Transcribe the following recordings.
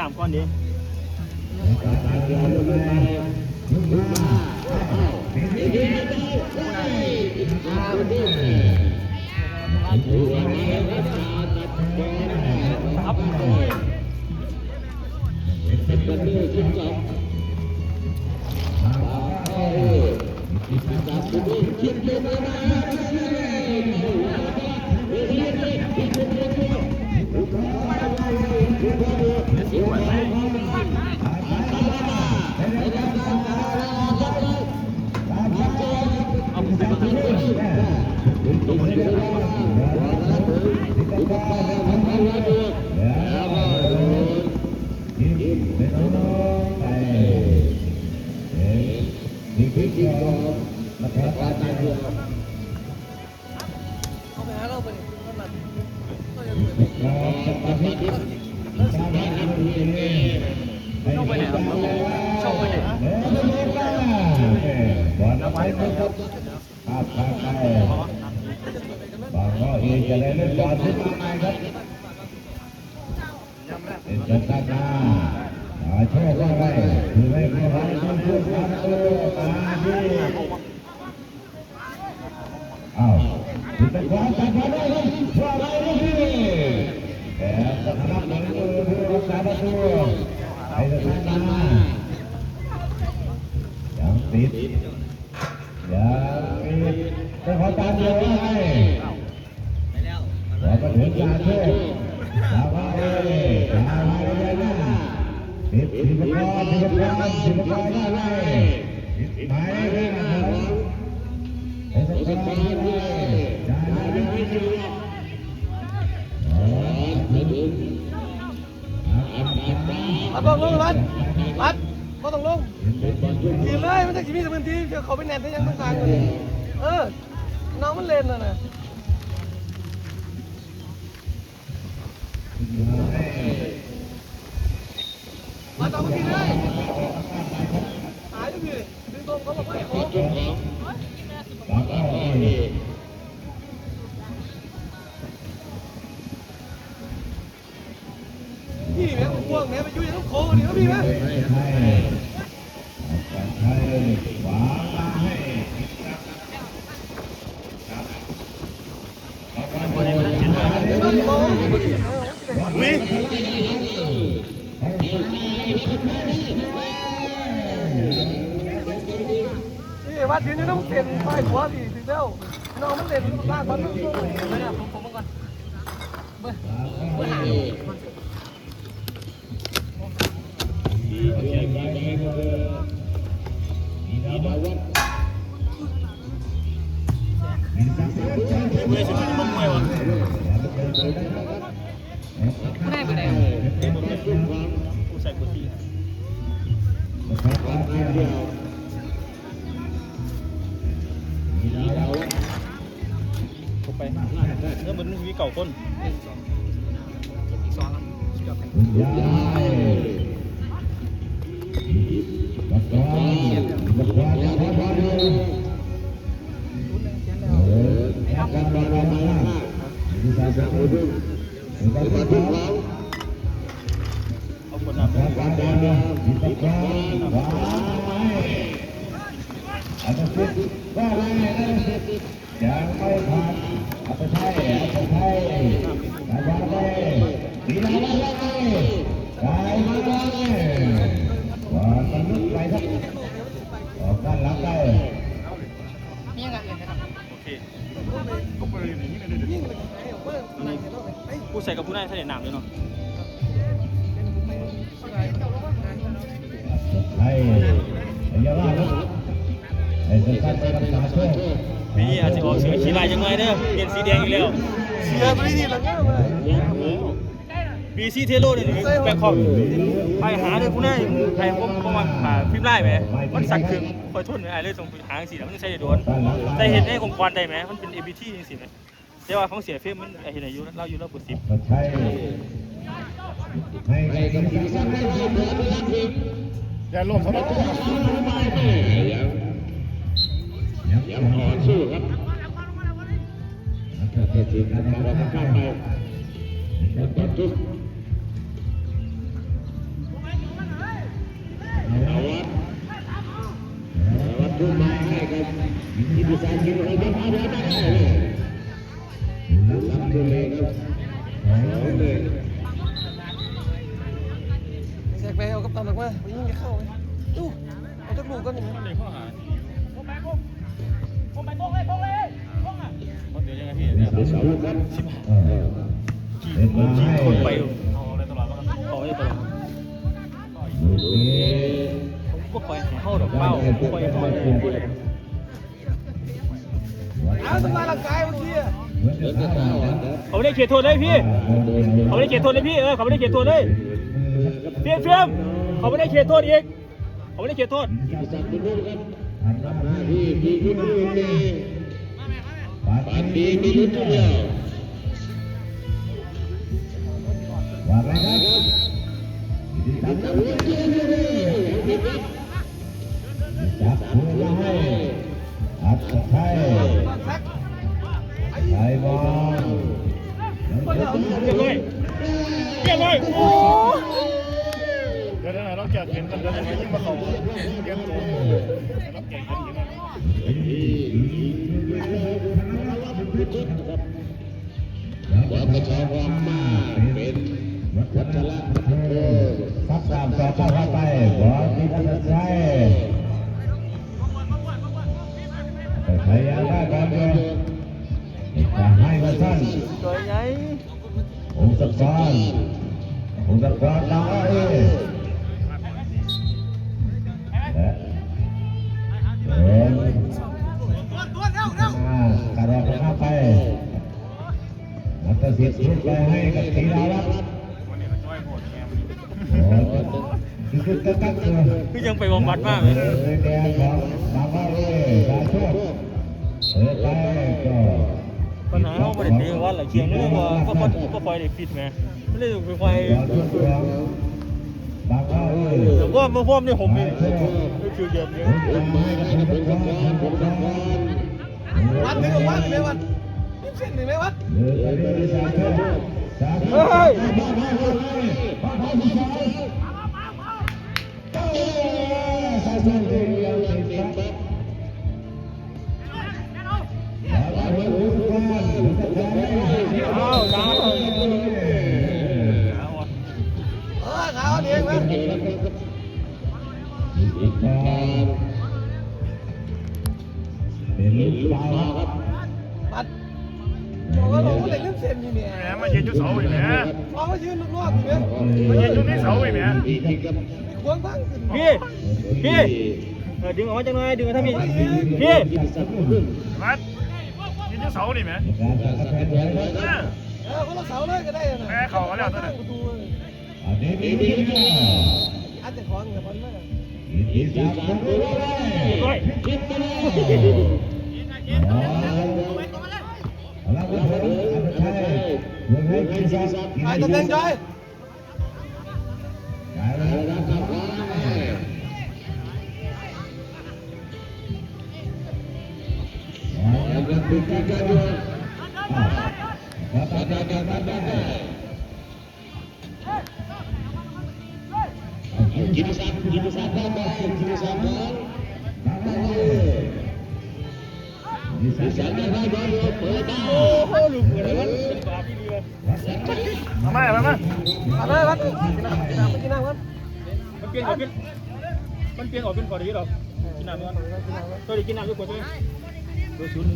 น้ำก้อนดีครับช่องไปไหนช่องไปไหนบอลเอาไว้ครับภาพภาพไปบอลก็อีจะเลยเล่นบอลขึ้นมาใหม่ครับเป็นจังหวะหน้าโชคก็ได้คือไม่พอให้ต้องพูดทำตัวมาดีอ้าวถึงจะคว้าจังหวะได้ครับว่าอะไรนี่แต่สำหรับหนึ่งผู้รักษาประตูไอ้จังหวะหน้ายังติดจะขอตามเดียวให้ขอประเถิดการเชื่อสาวาเลยสาวาเลยนะติดสิบกว่าได้เลยหมายเลยนะไอ้สักคนเลยจ่ายเลยรัดลงรัดก็ต้องลงทีมเลยมันจะมีแต่พื้นที่เขาไปแนนได้ยังต้องการกันน้องมันเล่นน่ะนะมาต่อทีเลยหายอยู่ดึงตรงเขาบอกว่าโอ้พี่แม่ผมว่างแม่ไปยุ่งยังต้องโค้งนี่นะพี่แม่ว่าทีนี้ต้องเปลี่ยนไฟหัวดิถึงแล้วน้องมันเล่นลากบอลต้องสู้ไม่ได้ผมมาก่อนเมื่อหาไม่ได้ไปไหนผู้ใส่กุฏิไปเรื่องมันมีเก่าต้นเอาคนนับอาจจะคิดว่าอะไรยังไม่ผ่านอาจจะใช่อาจจะใช่อาจจะไปดีแล้วไปมาเลยว่ามันลุกไปครับออกด้านหลังได้นี่ไงโอเคผู้ใส่กับผู้นายทะเลหนามด้วยเนาะไอ้เยาว่าไอ้สัตว์ไปรักษาช่วยพี่อาจจะออกเสือขี้ลายยังไงเด้อเปลี่ยนสีแดงอีกแล้วเสือไม่ดีหรอกบีซีเทโร่เนี่ยแบกของไปหาเลยผู้นายใครผมมาพิมพ์ไล่ไหมมันสั่นคือคอยทุ่นไอ้เลยส่งหาสีแล้วมันใช่โดนแต่เห็นไอ้องค์กรได้ไหมมันเป็น ABT จริงๆนะแต่ว่าของเสียเฟมมันเห็นอายุเราอยู่แล้วกด10อย่าลงเขาต้องยังอ่อนสู้ครับเทศการเราข้ามไปแล้วก็ทุก ผู้มาให้กับอิทธิสารกินอะไรบ้างเอาไว้ได้รับขึ้นเลยครับ2-1แซกไปเอากับตันออกมาไปยิงจะเข้าเลยดูเอาจักลูกก็หนึ่งมันเลยข้อหาเดี๋ยวยังไงพี่เนี่ยคนไปเอาอะไรตลอดเอาอะไรตลอดผมก็ปล่อยเข้าดอกเป้าปล่อยเข้าเลยเอาทำลายร่างกายเมื่อกี้เขาไม่ได้เขียนโทษเลยพี่เขาไม่ได้เขียนโทษเลยพี่เขาไม่ได้เขียนโทษเลยเฟียมเขาไม่ได้เขียนโทษอีกเขาไม่ได้เขียนโทษปานดีมีลุ้นเดียวว่าไงครับจับหัวให้อัดไทยไทยบอลเรียบร้อยโอ้เดี๋ยวเราแจกเห็นกันเดี๋ยวจะมายิ่งมาเขาเตรียมตัวเราแจกกันอีกนะแล้วประชาความมาเป็นวัชระพัฒโตซักตามต่อเข้าไปบอลที่ทันใจพยายามได้บอลเดียวจะให้มาสั้น สวยใหญ่องศกรดาวเอ้กระโดดเข้าไปนักเสียบลูกไปให้กับธีราวัฒน์คือยังไปบำบัดมากเลยแดงของดาวเอ้การช่วยไปก็ ปัญหาเขาไม่ได้ตีว่าหลายเคียงนี่ว่าก็คอยได้ฟิตไงไม่ได้ไปคอยแต่ว่าเมื่อพ่อเนี่ยผมเองก็คือเย็นเยอะวัดไม่วัดไม่วัดนี่เส้นหรือไม่วัดเฮ้ยเอาเองไหมปัดบอกว่าเราก็เลยเล่นเซนอยู่เนี่ยแหมมายืนอยู่เสาอีกแหมพอมายืนรอบๆอยู่เนี่ยมายืนอยู่ที่เสาอีกแหมไม่ควงทั้งพี่ดึงออกมาจังเลยดึงมาทำพี่มัดยืนอยู่เสานี่แหมคนละเสาเลยก็ได้นะแม่เขาก็แล้วตัวนึงอันจะคล้องกับมันไหมไปตัวเต็งจอยกินสัตว์ได้ไหมกินสัตว์ได้กินสัตว์ได้ไหมบอลเปิดได้โอ้โหลูกอะไรวะเป็นบาปที่ดีเลยมาอะไรวะกินน้ำครับมันเปลี่ยนออกเป็นก่อนดีหรอกินน้ำด้วยตัวนี้กินน้ำด้วยกว่าตัวตัวชุน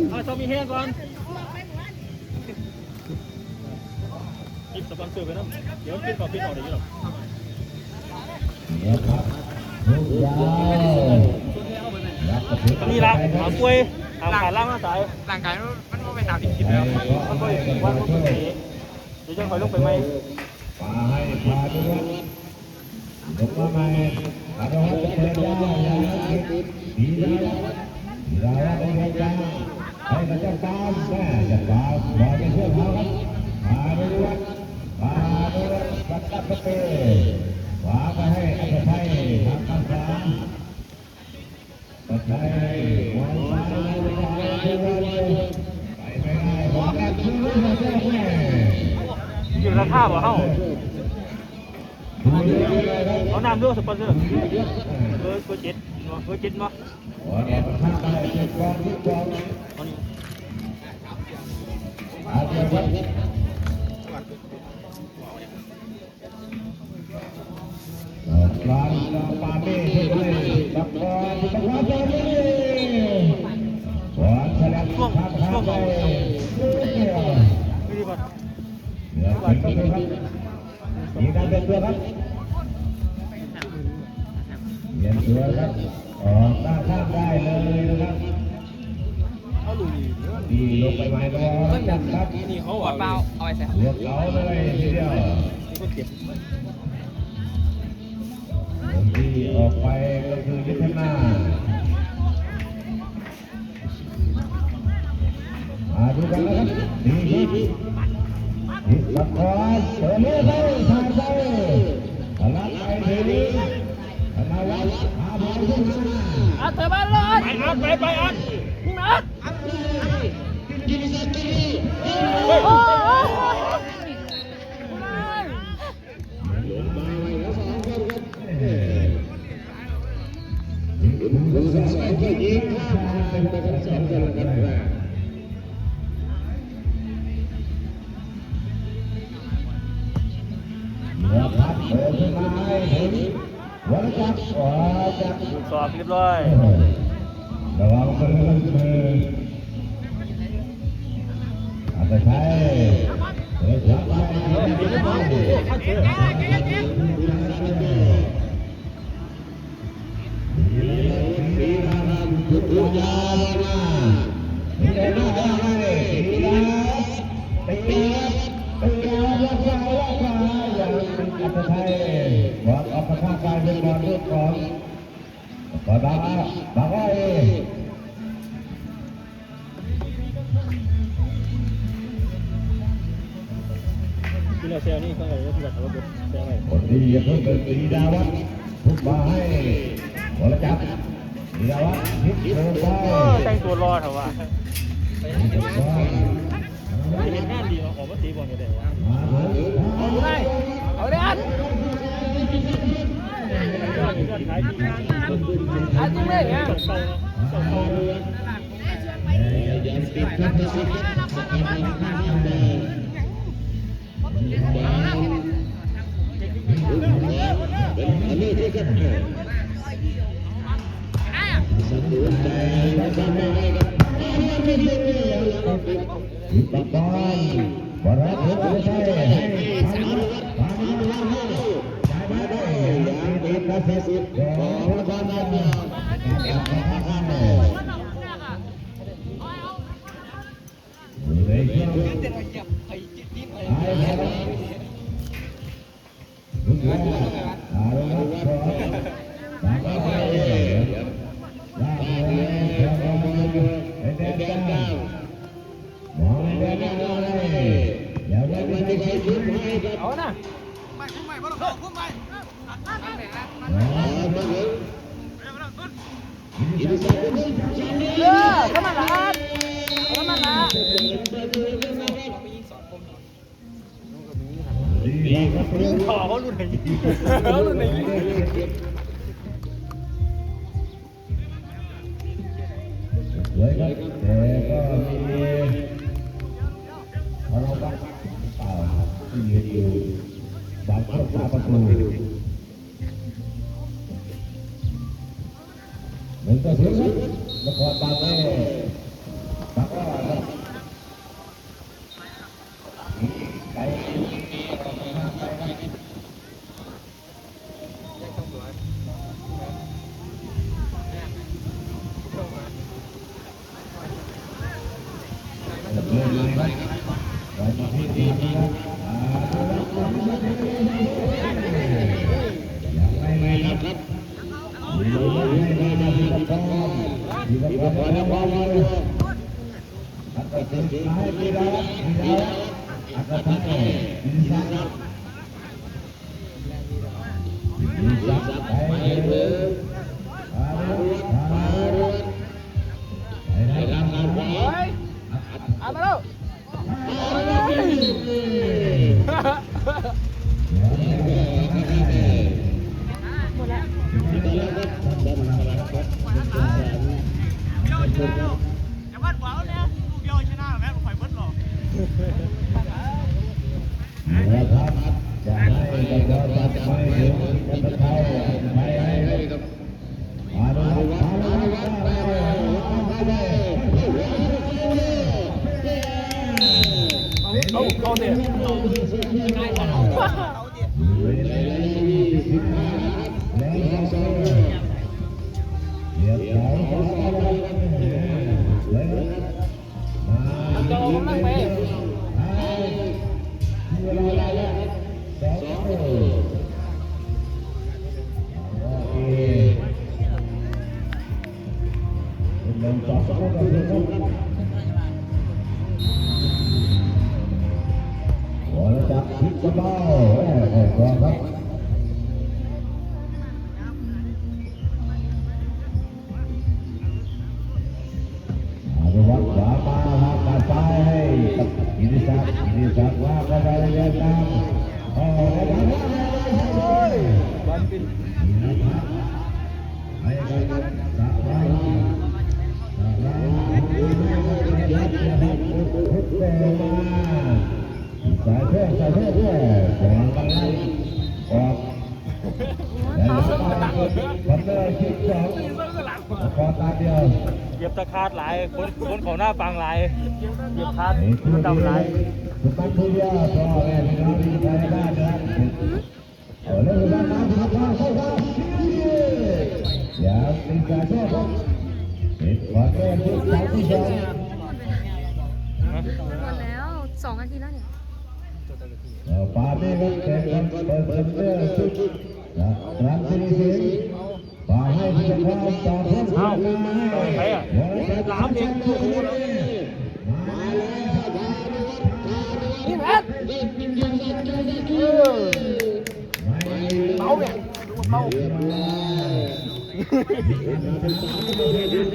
เอาซอมีแห้งก่อนกินสปอนเซอร์ไปนะเดี๋ยวกินก่อนกินออกดีหรอนี่ละหาป่วยหาขาล่างมาสายร่างกายมันไม่ตามที่คิดแล้วมันก็ว่ามันก็เสียเดี๋ยวจะคอยลงไปไหมปาให้พาด้วยลงมาใหม่พาด้วยเดินยาวดีแล้วเป็นยังไงให้กับเจ้าตามแม่จะตามรอเป็นเพื่อนเขาครับพาด้วยปัดตัดสเปย์ขวาไปให้อัศชัยทางข้างขวาอัศชัยมองซ้ายไปไม่ได้ขวากันคือไม่ได้แม่อยู่ราคาบ่เฮ้า เอาน้ำด้วยสปอนเซอร์เบอร์7เบอร์7เนาะ วันนี้ข้าไปเป็นกองที่กองอาเจียนร้านปาเต้ที่เลยกับกองที่กองที่นี่วันแสดงข้ามไปไม่ดีป่ะ เหลือเป็นตัวครับมีการเป็นตัวครับเย็นตัวครับออกหน้าข้ามได้เลยนะครับดีลงไปไม้ตัวจับครับนี่เขาหวานเปล่าเอาไปใส่เลือกเอาเลยทีเดียวที่ออกไปก็คือยุทธนามาดูกันนะครับดีละครเปิดเลยไปทางไปพลังไปทีนี้ธนวัฒน์อาภรณ์ขึ้นมาอัดเถอะบ้านเลยไปอัดนี่มาอัดสอบเรียบร้อยระวังมืออาจจะใช้เฮ้ยจับไปที่เราเซลนี่ก็เลยที่เราทำรถเซลไงคนที่จะเพิ่มเป็นสีดาวัฒน์ทุกมาให้บอลจับสีดาวัฒน์ฮิตโดนไปแต่งตัวรอเถอะวะเห็นงานดีออกมาตีบอลกันเลยวะเอาได้อัดอัดจริงเลยเนี่ยตะกอนบอลรับไม่ใช่ให้ผ่านได้ติดกระเซ็ตของบอลนั่นเนี่ยเลยเที่ยวลุกแล้วอารมณ์ร้อนตามไปลากเลยเที่ยวเดินก้าวมองเดินเลยอย่าไปใช้ชุดให้ครับเอานะเข้ามาละอัดเข้ามาละขอเขาลุ้นไหนเขาลุ้นไหนสวยครับแต่ก็มีเราบ้างเปล่าที่ยืนอยู่บางคนตาประตูเหมือนกับเสียงนครบาลเลยบางก็ไปเอามาแล้ว สองคนต่อหนึ่งครับบอลจากพิกบอลออกก่อนครับอาวัตขวามาลากมาซ้ายกับอินิศักดิ์ว่าก็ได้เรียนตามได้ทำเลยบันปินให้กันสักครั้งพุทธเจ้ามาสายเพื่อนด้วยสองกันเลยออกแล้วก็เลยคิดสองพอตาเดียวเหยียบตะขาดหลายคนของหน้าฟังหลายเหยียบขาดมันดำหลายสุดท้ายผู้เดียวพอแม่พี่น้องที่ไปได้นะครับเรื่องการน้ำที่ทางเข้ามาอย่าตีกาโชคครับติดขวาแก้มที่สองที่สอง หมดแล้ว2 นาทีแล้วเนี่ยปาดีครับเตะกันเปิดเสื้อชุดรันสิริสิงห์ปาให้พิจารณาต่อเพิ่มขึ้นมาให้หลามเองนี่แพทเมาเนี่ยเมา